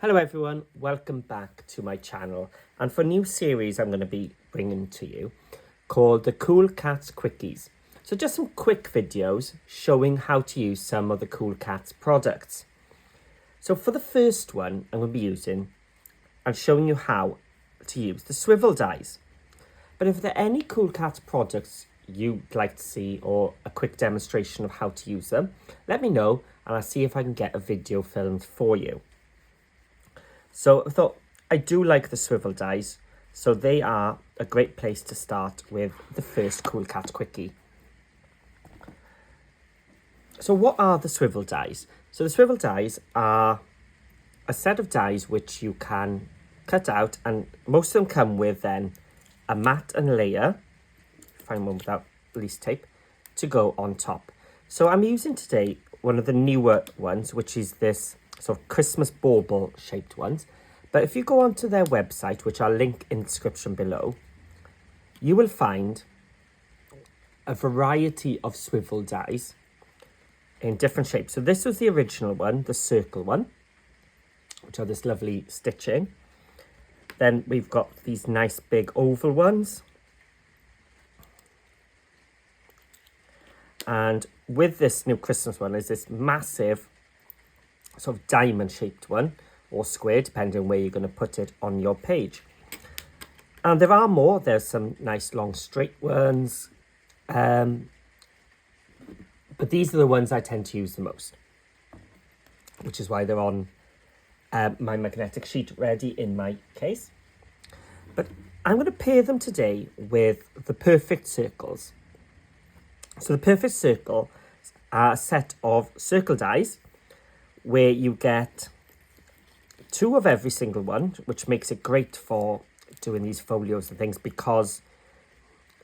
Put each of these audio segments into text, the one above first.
Hello everyone, welcome back to my channel and for a new series I'm going to be bringing to you called the Cool Katz Quickies. So just some quick videos showing how to use some of the Cool Katz products. So for the first one I'm going to be using and showing you how to use the swivel dies. But if there are any Cool Katz products you'd like to see or a quick demonstration of how to use them, let me know and I'll see if I can get a video filmed for you. So I thought I do like the swivel dies, so they are a great place to start with the first Cool Katz Quickie. So what are the swivel dies? So the swivel dies are a set of dies which you can cut out, and most of them come with then a mat and layer, find one without least tape, to go on top. So I'm using today one of the newer ones, which is this sort of Christmas bauble shaped ones. But if you go onto their website, which I'll link in the description below, you will find a variety of swivel dies in different shapes. So this was the original one, the circle one, which are this lovely stitching. Then we've got these nice big oval ones. And with this new Christmas one is this massive sort of diamond shaped one, or square, depending on where you're going to put it on your page. And there are more. There's some nice long straight ones, but these are the ones I tend to use the most, which is why they're on my magnetic sheet ready in my case. But I'm going to pair them today with the perfect circles. So the perfect circle are a set of circle dies where you get 2 of every single one, which makes it great for doing these folios and things because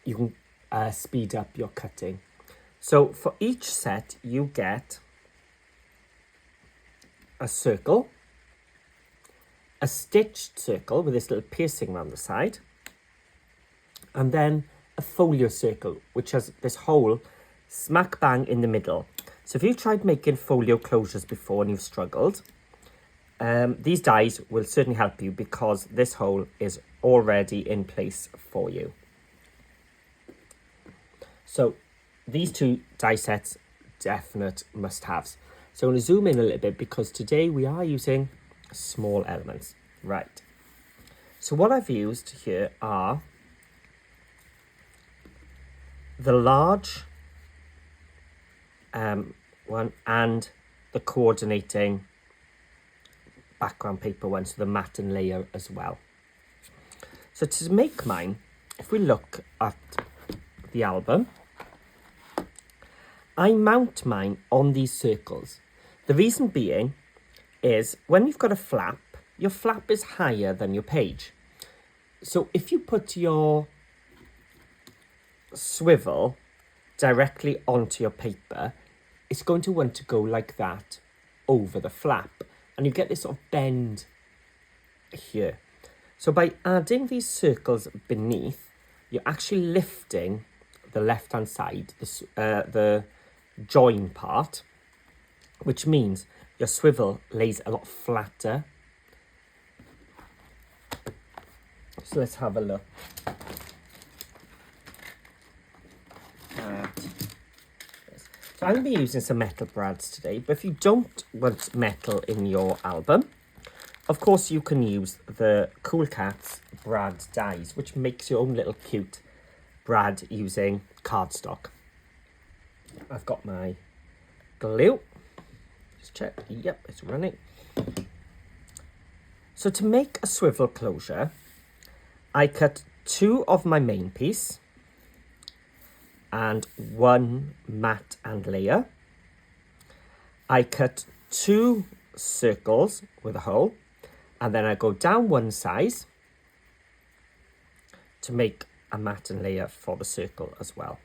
you can speed up your cutting. So for each set you get a circle, a stitched circle with this little piercing around the side, and then a folio circle which has this hole smack bang in the middle. So if you've tried making folio closures before and you've struggled, these dies will certainly help you because this hole is already in place for you. So these 2 die sets, definite must-haves. So I'm going to zoom in a little bit because today we are using small elements. Right. So what I've used here are the large one and the coordinating background paper one, so the mat and layer as well. So to make mine, if we look at the album, I mount mine on these circles. The reason being is when you've got a flap, your flap is higher than your page. So if you put your swivel directly onto your paper, it's going to want to go like that over the flap, and you get this sort of bend here. So by adding these circles beneath, you're actually lifting the left hand side, the join part, which means your swivel lays a lot flatter. So let's have a look at this. So I'm going to be using some metal brads today, but if you don't want metal in your album, of course you can use the Cool Katz brad dies, which makes your own little cute brad using cardstock. I've got my glue. Just check. Yep, it's running. So to make a swivel closure, I cut 2 of my main piece and 1 mat and layer. I cut 2 circles with a hole, and then I go down 1 size to make a mat and layer for the circle as well.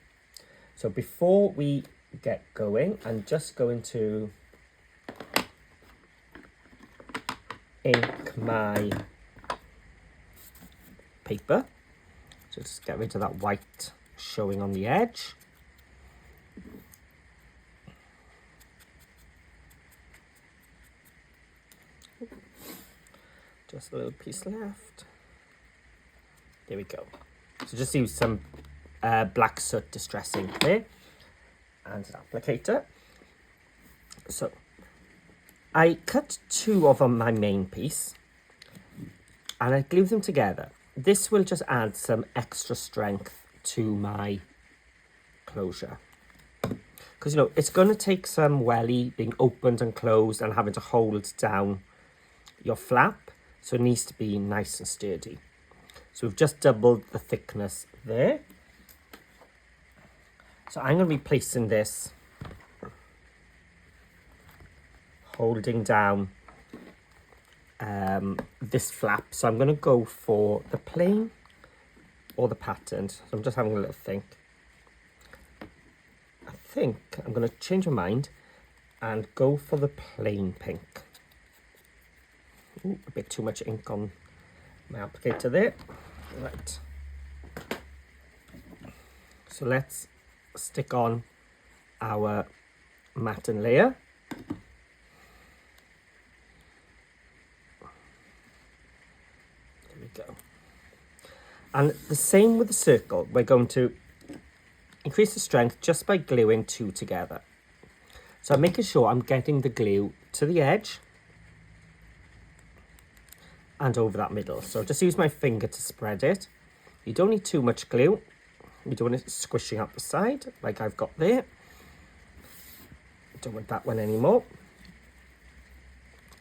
So before we get going, I'm just going to ink my paper. So just get rid of that white showing on the edge. Just a little piece left. There we go. So just use some black soot distressing there and an applicator. So I cut two of my main piece and I glue them together. This will just add some extra strength to my closure. Because, you know, it's going to take some welly being opened and closed and having to hold down your flap. So it needs to be nice and sturdy. So we've just doubled the thickness there. So I'm going to be placing this, holding down this flap. So I'm going to go for the plain or the patterned. So I'm just having a little think. I think I'm going to change my mind and go for the plain pink. Ooh, a bit too much ink on my applicator there. Right. So let's stick on our matten layer. There we go. And the same with the circle. We're going to increase the strength just by gluing two together. So I'm making sure I'm getting the glue to the edge and over that middle. So just use my finger to spread it. You don't need too much glue. You don't want it squishing out the side like I've got there. Don't want that one anymore.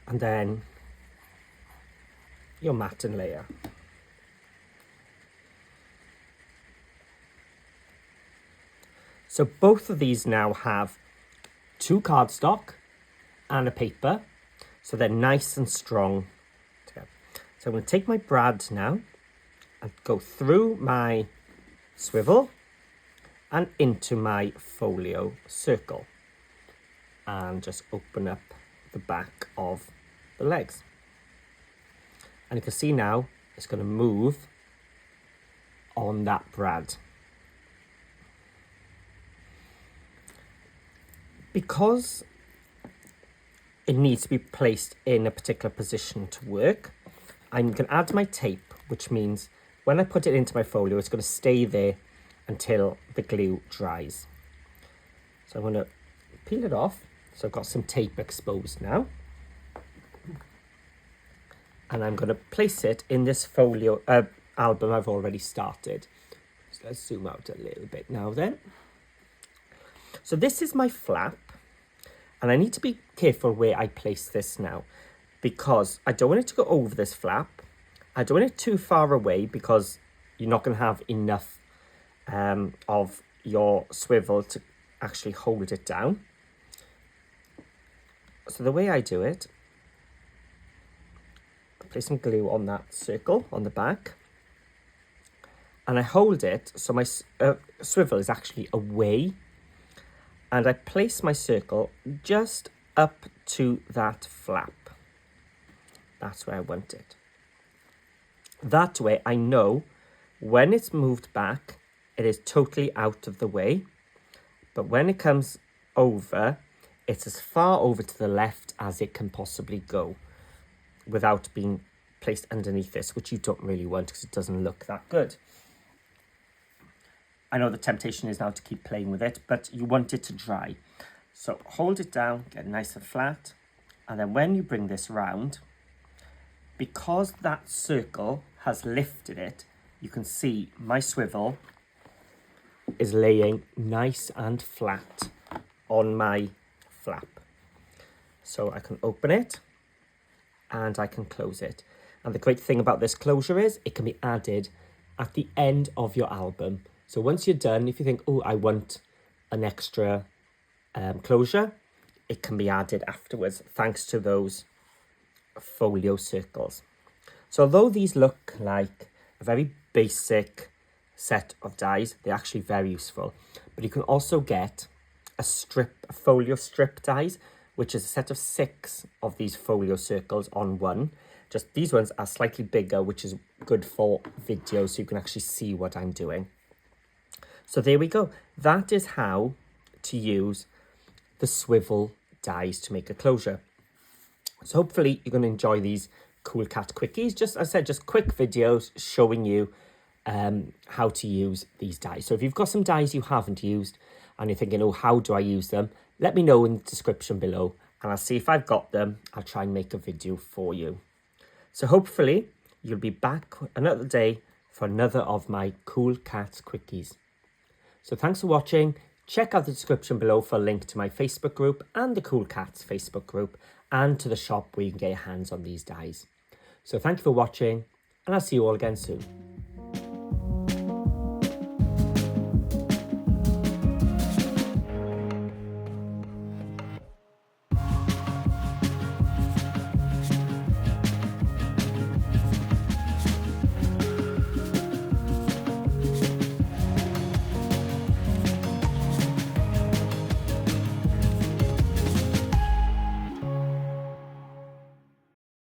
And then your matten layer. So both of these now have two cardstock and a paper, so they're nice and strong together. So I'm going to take my brad now and go through my swivel and into my folio circle and just open up the back of the legs. And you can see now it's going to move on that brad. Because it needs to be placed in a particular position to work, I'm going to add my tape, which means when I put it into my folio, it's going to stay there until the glue dries. So I'm going to peel it off. So I've got some tape exposed now. And I'm going to place it in this folio album I've already started. So let's zoom out a little bit now then. So this is my flap, and I need to be careful where I place this now, because I don't want it to go over this flap. I don't want it too far away because you're not going to have enough of your swivel to actually hold it down. So the way I do it, I place some glue on that circle on the back, and I hold it so my swivel is actually away. And I place my circle just up to that flap. That's where I want it. That way I know when it's moved back, it is totally out of the way. But when it comes over, it's as far over to the left as it can possibly go without being placed underneath this, which you don't really want because it doesn't look that good. I know the temptation is now to keep playing with it, but you want it to dry. So hold it down, get nice and flat. And then when you bring this round, because that circle has lifted it, you can see my swivel is laying nice and flat on my flap. So I can open it and I can close it. And the great thing about this closure is it can be added at the end of your album. So once you're done, if you think, oh, I want an extra closure, it can be added afterwards, thanks to those folio circles. So although these look like a very basic set of dies, they're actually very useful. But you can also get a folio strip dies, which is a set of 6 of these folio circles on one. Just these ones are slightly bigger, which is good for video, so you can actually see what I'm doing. So there we go. That is how to use the swivel dies to make a closure. So hopefully you're going to enjoy these Cool Katz Quickies. Just, as I said, just quick videos showing you how to use these dies. So if you've got some dies you haven't used and you're thinking, oh, how do I use them? Let me know in the description below and I'll see if I've got them. I'll try and make a video for you. So hopefully you'll be back another day for another of my Cool Katz Quickies. So thanks for watching. Check out the description below for a link to my Facebook group and the Cool Katz Facebook group and to the shop where you can get your hands on these dies. So thank you for watching and I'll see you all again soon.